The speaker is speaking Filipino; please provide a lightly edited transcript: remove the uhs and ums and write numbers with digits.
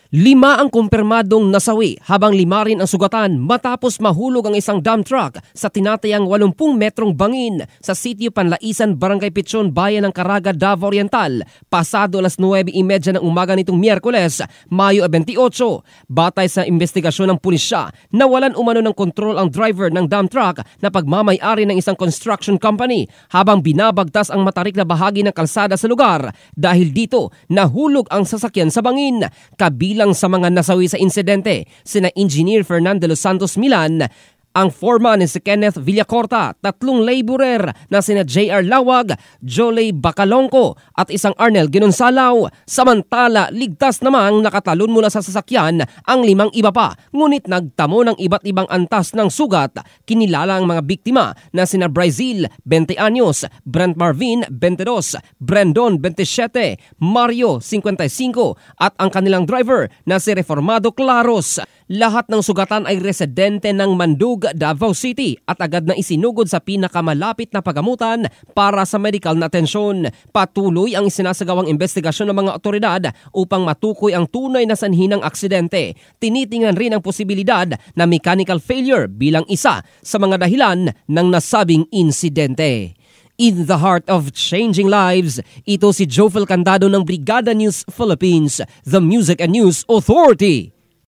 5 ang kumpirmadong nasawi habang 5 rin ang sugatan matapos mahulog ang isang dump truck sa tinatayang 80 metrong bangin sa sitio Panlaisan, Barangay Pichon, Bayan ng Caraga, Davao Oriental, pasado alas 9:30 ng umaga nitong Miyerkules, Mayo 28. Batay sa investigasyon ng pulisya, nawalan umano ng kontrol ang driver ng dump truck na pagmamay-ari ng isang construction company habang binabagtas ang matarik na bahagi ng kalsada sa lugar. Dahil dito, nahulog ang sasakyan sa bangin. Kabilang sa mga nasawi sa insidente, sina Engineer Fernando Los Santos Milan, ang foreman si Kenneth Villacorta, 3 laborer na sina J.R. Lawag, Jolay Bacalongco at isang Arnel Ginonsalaw. Samantala, ligtas namang nakatalon mula sa sasakyan ang 5 iba pa, ngunit nagtamo ng iba't ibang antas ng sugat. Kinilala ang mga biktima na sina Brazil, 20 anyos, Brent Marvin, 22, Brandon, 27, Mario, 55 at ang kanilang driver na si Reformado Claros. Lahat ng sugatan ay residente ng Mandug, Davao City at agad na isinugod sa pinakamalapit na pagamutan para sa medical na atensyon. Patuloy ang isinasagawang investigasyon ng mga otoridad upang matukoy ang tunay na sanhi ng aksidente. Tinitingnan rin ang posibilidad na mechanical failure bilang isa sa mga dahilan ng nasabing insidente. In the heart of changing lives, ito si Jofel Candado ng Brigada News Philippines, the Music and News Authority.